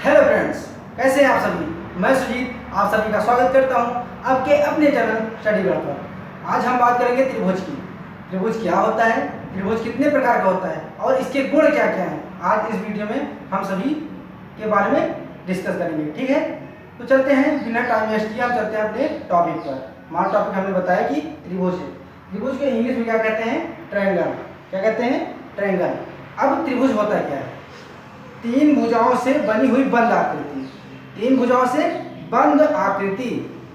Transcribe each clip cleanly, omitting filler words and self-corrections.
Hello friends, कैसे हैं आप सभी। मैं सुजीत आप सभी का स्वागत करता हूं आपके अपने चैनल स्टडी वर्ल्ड पर। आज हम बात करेंगे त्रिभुज की। त्रिभुज क्या होता है, त्रिभुज कितने प्रकार का होता है और इसके गुण क्या क्या हैं। आज इस वीडियो में हम सभी के बारे में डिस्कस करेंगे, ठीक है। तो चलते हैं बिना टाइम वेस्ट किए, हम चलते हैं अपने टॉपिक पर। हमारा टॉपिक हमने बताया कि त्रिभुज है। त्रिभुज को इंग्लिश में क्या कहते हैं? ट्रायंगल। क्या कहते हैं? ट्रायंगल। अब त्रिभुज होता क्या है? तीन भुजाओं से बनी हुई बंद आकृति। तीन भुजाओं से बंद आकृति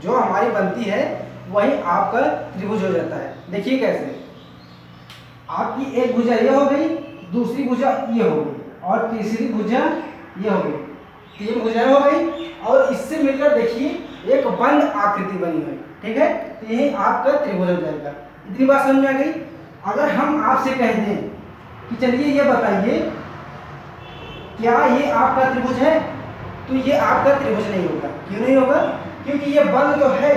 जो हमारी बनती है वही आपका त्रिभुज हो जाता है। देखिए कैसे, आपकी एक भुजा ये हो गई, दूसरी भुजा ये हो गई और तीसरी भुजा ये हो गई। तीन भुजाएं हो गई और इससे मिलकर देखिए एक बंद आकृति बनी हुई, ठीक है। तो यही आपका त्रिभुज हो जाएगा। इतनी बात समझ में आ गई। अगर हम आपसे कह दें कि चलिए ये बताइए क्या ये आपका त्रिभुज है, तो ये आपका त्रिभुज नहीं होगा। क्यों नहीं होगा? क्योंकि ये बंद तो है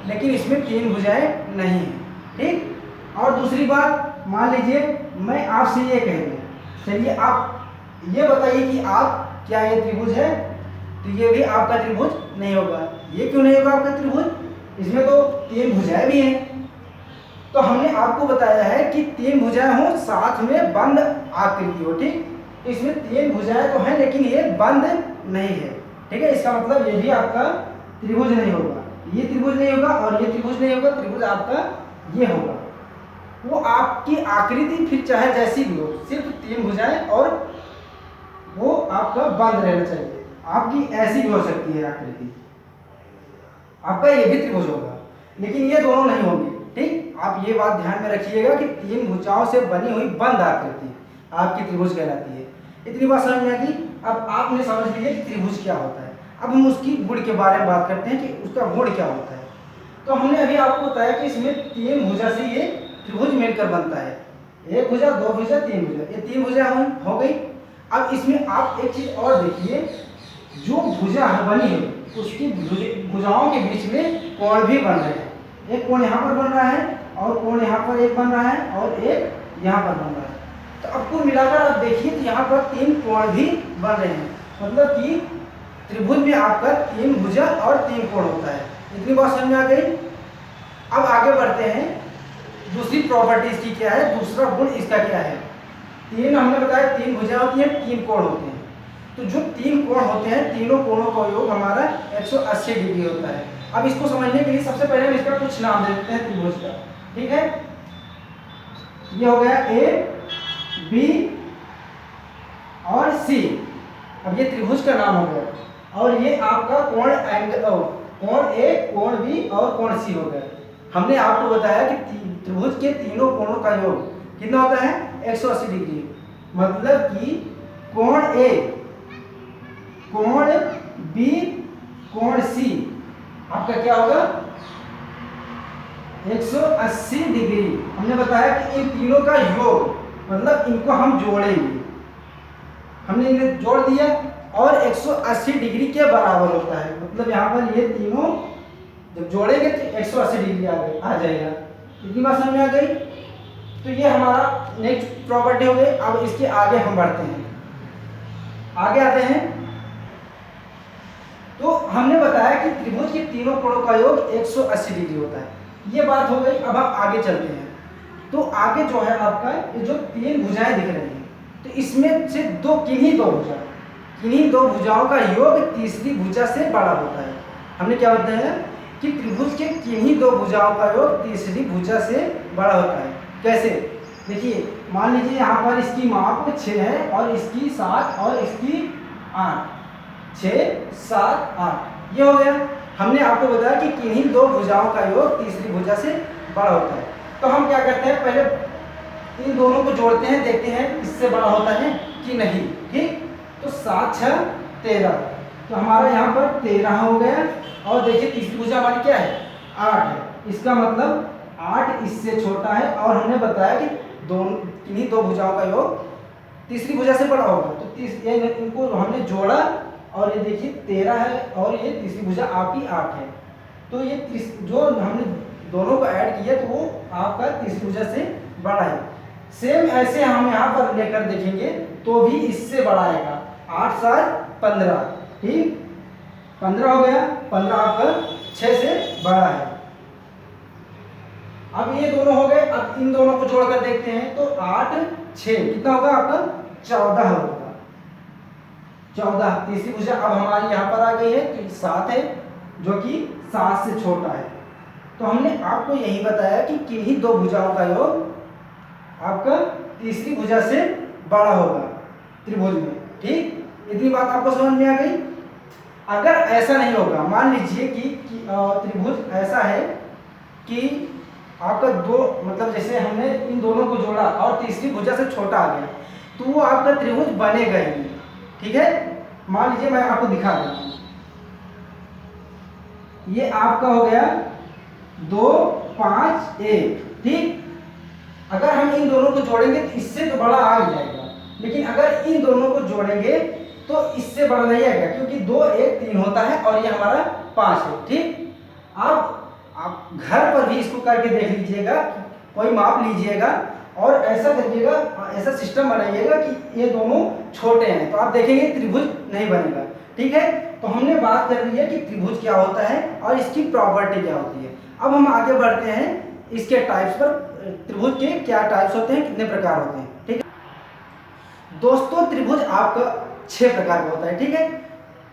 लेकिन इसमें तीन भुजाएं नहीं है, ठीक। और दूसरी बात, मान लीजिए मैं आपसे ये कह दूं, चलिए आप ये बताइए कि आप क्या ये त्रिभुज है, तो ये भी आपका त्रिभुज नहीं होगा। ये क्यों नहीं होगा आपका त्रिभुज? इसमें तो तीन भुजाएं भी हैं। तो हमने आपको बताया है कि तीन भुजाएं हो साथ में बंद आकृति हो, ठीक। तो इसमें तीन भुजाएं तो हैं लेकिन ये बंद नहीं है, ठीक है। इसका मतलब ये भी आपका त्रिभुज नहीं होगा, ये त्रिभुज नहीं होगा और ये त्रिभुज नहीं होगा। त्रिभुज आपका ये होगा। वो आपकी आकृति फिर चाहे जैसी भी हो, सिर्फ तीन भुजाएं और वो आपका बंद रहना चाहिए। आपकी ऐसी भी हो सकती है आकृति, आपका ये भी त्रिभुज होगा, लेकिन ये दोनों नहीं होंगे, ठीक। आप ये बात ध्यान में रखिएगा कि तीन भुजाओं से बनी हुई बंद आकृति आपकी त्रिभुज कहलाती है। इतनी बात समझ में आ गई। अब आपने समझ लिया कि त्रिभुज क्या होता है। अब हम उसकी गुण के बारे में बात करते हैं कि उसका गुण क्या होता है। तो हमने अभी आपको बताया कि इसमें तीन भुजा से ये त्रिभुज मिलकर बनता है। एक भुजा, दो भुजा, तीन भुजा, ये तीन भुजा हो गई। अब इसमें आप एक चीज और देखिए, जो भुजा बनी है उसकी भुजाओं के बीच में कोण भी बन रहे हैं। एक कोण यहाँ पर बन रहा है और कोण यहाँ पर एक बन रहा है और एक यहाँ पर बन रहा है। तो अब कुल मिलाकर आप देखिए तो यहाँ पर तीन कोण भी बन रहे हैं, मतलब कि त्रिभुज में आपका तीन भुजा और तीन कोण होता है। इतनी बात समझ में आ गई। अब आगे बढ़ते हैं, दूसरी प्रॉपर्टी इसकी क्या है, दूसरा गुण इसका क्या है। तीन हमने बताया तीन भुजा होती है, तीन कोण होते हैं। तो जो तीन कोण होते हैं, तीनों कोणों का योग हमारा 180 डिग्री होता है। अब इसको समझने के लिए सबसे पहले हम इसका कुछ नाम दे देते हैं त्रिभुज का, ठीक है। ये हो गया ए, बी और सी। अब ये त्रिभुज का नाम हो गया और ये आपका कोण एंगल, कोण ए, कोण बी और कोण सी हो गया। हमने आपको बताया कि त्रिभुज के तीनों कोणों का योग कितना होता है? 180 डिग्री। मतलब कि कोण ए, कोण बी, कोण सी आपका क्या होगा? 180 डिग्री। हमने बताया कि इन तीनों का योग, मतलब इनको हम जोड़ेंगे। हमने इन्हें जोड़ दिया और 180 डिग्री के बराबर होता है। मतलब यहाँ पर ये तीनों जब जोड़ेंगे तो 180 डिग्री आ जाएगा। इतनी बात समझ में आ गई। तो ये हमारा नेक्स्ट प्रॉपर्टी हो गई। अब इसके आगे हम बढ़ते हैं, आगे आते हैं। तो हमने बताया कि त्रिभुज के तीनों कोणों का योग 180 डिग्री होता है। ये बात हो गई। अब हम आगे चलते हैं। तो आगे जो है आपका ये जो तीन भुजाएं दिख रही हैं, तो इसमें से किन्हीं दो भुजाओं का योग तीसरी भुजा से बड़ा होता है। हमने क्या बताया कि त्रिभुज के किन्हीं दो भुजाओं का योग तीसरी भुजा से बड़ा होता है। कैसे? देखिए, मान लीजिए यहाँ पर इसकी माप 6 है और इसकी 7 और इसकी 8। 6, 7, 8 ये हो गया। हमने आपको बताया कि किन्हीं दो भुजाओं का योग तीसरी भुजा से बड़ा होता है। तो हम क्या करते हैं, पहले इन दोनों को जोड़ते हैं, देखते हैं इससे बड़ा होता है कि नहीं, ठीक। तो 7, 6, 13। तो हमारा यहाँ पर 13 हो गया। और देखिए तीसरी भुजा हमारी क्या है? 8 है। इसका मतलब 8 इससे छोटा है। और हमने बताया कि किन्हीं दो भुजाओं का योग तीसरी भुजा से बड़ा होगा। तो इनको हमने जोड़ा और ये देखिए 13 है और ये तीसरी भुजा आपकी 8 है। तो ये जो हमने दोनों को ऐड किया तो वो आपका तीसरी भुजा से बड़ा है। सेम ऐसे हम यहाँ पर लेकर देखेंगे तो भी इससे बड़ा आएगा। 8, 7, 15। ठीक, 15 हो गया, 15 आपका 6 से बड़ा है। अब ये दोनों हो गए, अब इन दोनों को जोड़कर देखते हैं तो 8 6 कितना होगा आपका 14 होगा, 14। तीसरी भुजा अब हमारी यहाँ पर आ गई है तो 7 है जो कि 7 से छोटा है। तो हमने आपको यही बताया कि किन्हीं दो भुजाओं का योग आपका तीसरी भुजा से बड़ा होगा त्रिभुज में, ठीक। इतनी बात आपको समझ में आ गई। अगर ऐसा नहीं होगा, मान लीजिए कि त्रिभुज ऐसा है कि आपका दो मतलब जैसे हमने इन दोनों को जोड़ा और तीसरी भुजा से छोटा आ गया तो वो आपका त्रिभुज बनेगा ही नहीं, ठीक है। मान लीजिए मैं आपको दिखा देता हूं, ये आपका हो गया 2 5 1, ठीक। अगर हम इन दोनों को जोड़ेंगे तो इससे तो बड़ा आ जाएगा, लेकिन अगर इन दोनों को जोड़ेंगे तो इससे बड़ा नहीं आएगा क्योंकि 2 1 3 होता है और ये हमारा 5 है, ठीक। अब आप घर पर भी इसको करके देख लीजिएगा, कोई माप लीजिएगा और ऐसा करिएगा, ऐसा सिस्टम बनाइएगा कि ये दोनों छोटे हैं तो आप देखेंगे त्रिभुज नहीं बनेगा, ठीक है। तो हमने बात कर ली है कि त्रिभुज क्या होता है और इसकी प्रॉपर्टी क्या होती है। अब हम आगे बढ़ते हैं इसके टाइप्स पर, त्रिभुज के क्या टाइप्स होते हैं, कितने प्रकार होते हैं, ठीक है। दोस्तों त्रिभुज आपका 6 प्रकार का होता है, ठीक है।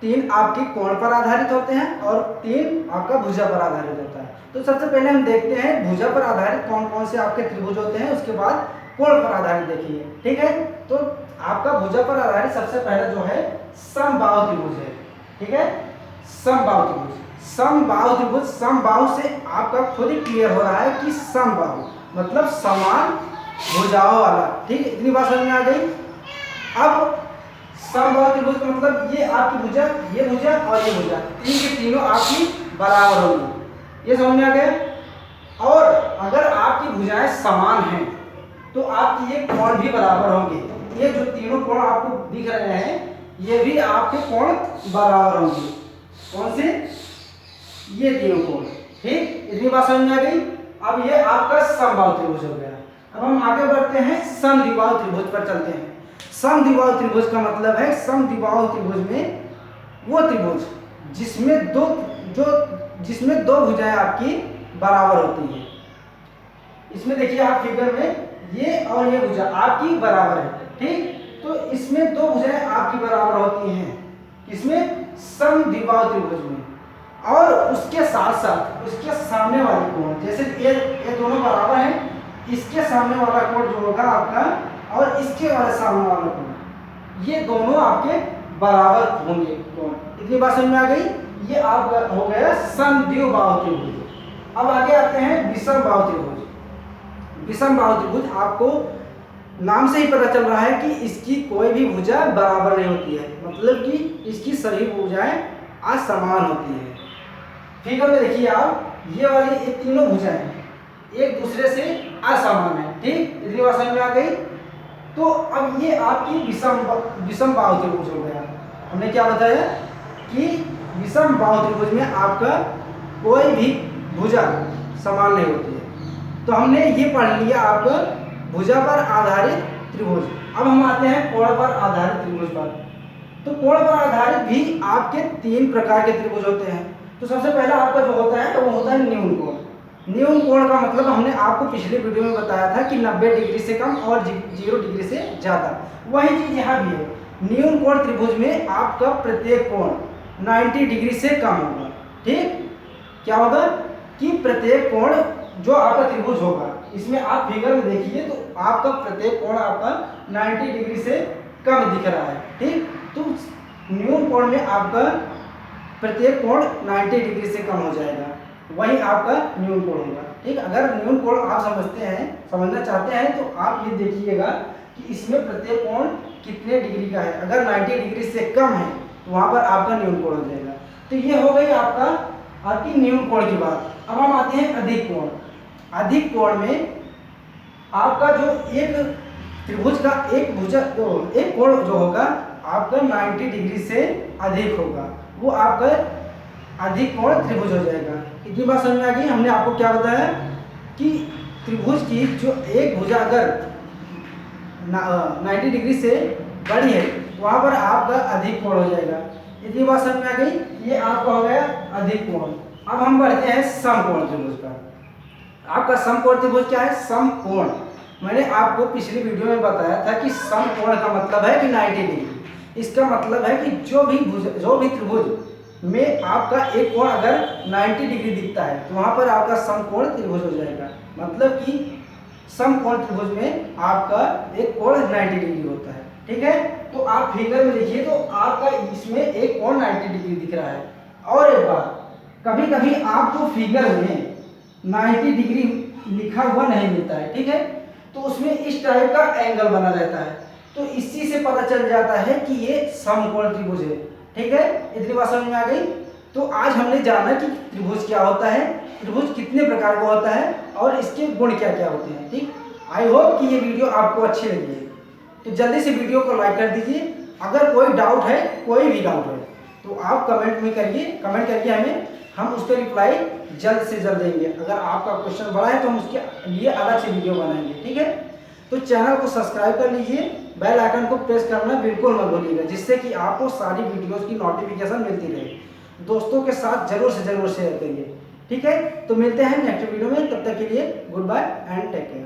3 आपके कोण पर आधारित होते हैं और 3 आपका भुजा पर आधारित होता है। तो सबसे पहले हम देखते हैं भुजा पर आधारित कौन कौन से आपके त्रिभुज होते हैं, उसके बाद कोण पर आधारित देखेंगे, ठीक है। तो आपका भुजा पर आधारित सबसे पहले जो है समबाहु त्रिभुज है, ठीक है। समबाहु त्रिभुज, समबाहु त्रिभुज, समबाहु से आपका खुद ही क्लियर हो रहा है कि समबाहु मतलब समान भुजाओं वाला, ठीक है। इतनी बात समझ में आ गई। अब समबाहु त्रिभुज का मतलब ये आपकी भुजा, ये भुजा और ये भुजा, तीन के तीनों आपकी बराबर होंगी, ये समझ में आ गया। और अगर आपकी भुजाएं समान हैं तो आपकी ये कोण भी बराबर होंगे। ये जो तीनों कोण आपको दिख रहे हैं ये भी आपके कोण बराबर होंगे। कौन से? ये तीनों कोण, ठीक। इतनी बात समझ में आ गई। अब ये आपका समबाहु त्रिभुज हो गया। अब हम आगे बढ़ते हैं समद्विबाहु त्रिभुज पर चलते हैं। समद्विबाहु त्रिभुज का मतलब है समद्विबाहु त्रिभुज में वो त्रिभुज जिसमें दो भुजाएं आपकी बराबर होती हैं। इसमें देखिए आप फिगर में ये और ये भुजा आपकी बराबर है, ठीक। तो इसमें दो भुजाएं आपकी बराबर होती हैं, इसमें समद्विबाहु त्रिभुज में। और उसके साथ साथ उसके सामने वाले कोण, जैसे ये दोनों बराबर हैं, इसके सामने वाला कोण जो होगा आपका और इसके वाले सामने वाला कोण, ये दोनों आपके बराबर होंगे कोण। इतनी बात समझ में आ गई। ये आपका हो गया समद्विबाहु त्रिभुज। अब आगे आते हैं विषमबाहु त्रिभुज। विषमबाहु त्रिभुज आपको नाम से ही पता चल रहा है कि इसकी कोई भी भुजा बराबर नहीं होती है, मतलब कि इसकी सभी भुजाएं असमान होती है। फिगर में देखिए आप, ये वाली ये तीनों भुजाएं एक दूसरे से असमान है, ठीक। इतनी बात समझ में आ गई। तो अब ये आपकी विषमबाहु त्रिभुज हो गया। हमने क्या बताया कि विषमबाहु त्रिभुज में आपका कोई भी भुजा समान नहीं होती है। तो हमने ये पढ़ लिया आपका भुजा पर आधारित त्रिभुज। अब हम आते हैं कोण पर आधारित त्रिभुज पर। तो कोण पर आधारित भी आपके 3 प्रकार के त्रिभुज होते हैं। तो सबसे पहला आपका जो होता है वो होता है न्यून कोण। न्यून कोण का मतलब हमने आपको पिछले वीडियो में बताया था कि 90 डिग्री से कम और 0 डिग्री से ज़्यादा। वही चीज़ यहाँ भी है। न्यून कोण त्रिभुज में आपका प्रत्येक कोण 90 डिग्री से कम होगा, ठीक। क्या होगा कि प्रत्येक कोण जो आपका त्रिभुज होगा, इसमें आप फिगर में देखिए तो आपका प्रत्येक कोण आपका 90 डिग्री से कम दिख रहा है, ठीक। तो न्यून कोण में आपका प्रत्येक कोण 90 डिग्री से कम हो जाएगा, वही आपका न्यून कोण होगा, ठीक। अगर न्यून कोण आप समझना चाहते हैं तो आप ये देखिएगा कि इसमें प्रत्येक कोण कितने डिग्री का है। अगर 90 डिग्री से कम है तो वहाँ पर आपका न्यून कोण हो जाएगा। तो ये हो गई आपकी न्यून कोण की बात। अब हम आते हैं अधिक कोण। अधिक कोण में आपका जो एक त्रिभुज का एक कोण जो होगा आपका 90 डिग्री से अधिक होगा, वो आपका अधिक कोण त्रिभुज हो जाएगा। इतनी बात समझ में आ गई। हमने आपको क्या बताया कि त्रिभुज की जो एक भुजा अगर 90 डिग्री से बड़ी है तो वहाँ पर आपका अधिक कोण हो जाएगा। इतनी बात समझ में आ गई, ये आपका हो गया अधिक कोण। अब हम बढ़ते हैं समकोण त्रिभुज पर। आपका समकोण त्रिभुज क्या है? समकोण मैंने आपको पिछली वीडियो में बताया था कि समकोण का मतलब है कि 90 डिग्री। इसका मतलब है कि जो भी त्रिभुज में आपका एक कोण अगर 90 डिग्री दिखता है तो वहाँ पर आपका समकोण त्रिभुज हो जाएगा। मतलब कि समकोण त्रिभुज में आपका एक कोण 90 डिग्री होता है। ठीक है, तो आप फिगर में देखिए तो आपका इसमें एक कोण 90 डिग्री दिख रहा है। और एक बात, कभी कभी आपको फिगर में 90 डिग्री लिखा हुआ नहीं मिलता है। ठीक है, तो उसमें इस टाइप का एंगल बना रहता है, तो इसी से पता चल जाता है कि ये समकोण त्रिभुज है। ठीक है, इतनी बात समझ में आ गई। तो आज हमने जाना कि त्रिभुज क्या होता है, त्रिभुज कितने प्रकार का होता है और इसके गुण क्या क्या होते हैं। ठीक, आई होप कि ये वीडियो आपको अच्छी लगी है। तो जल्दी से वीडियो को लाइक कर दीजिए। अगर कोई डाउट है, कोई भी डाउट है, तो आप कमेंट में करिए, कमेंट करके हम उस पर रिप्लाई जल्द से जल्द देंगे। अगर आपका क्वेश्चन बड़ा है तो हम उसके लिए अलग से वीडियो बनाएंगे। ठीक है, तो चैनल को सब्सक्राइब कर लीजिए, बेल आइकन को प्रेस करना बिल्कुल मत भूलिएगा, जिससे कि आपको सारी वीडियोस की नोटिफिकेशन मिलती रहे। दोस्तों के साथ जरूर से जरूर शेयर करिए। ठीक है, तो मिलते हैं नेक्स्ट वीडियो में, तब तक के लिए goodbye and take care.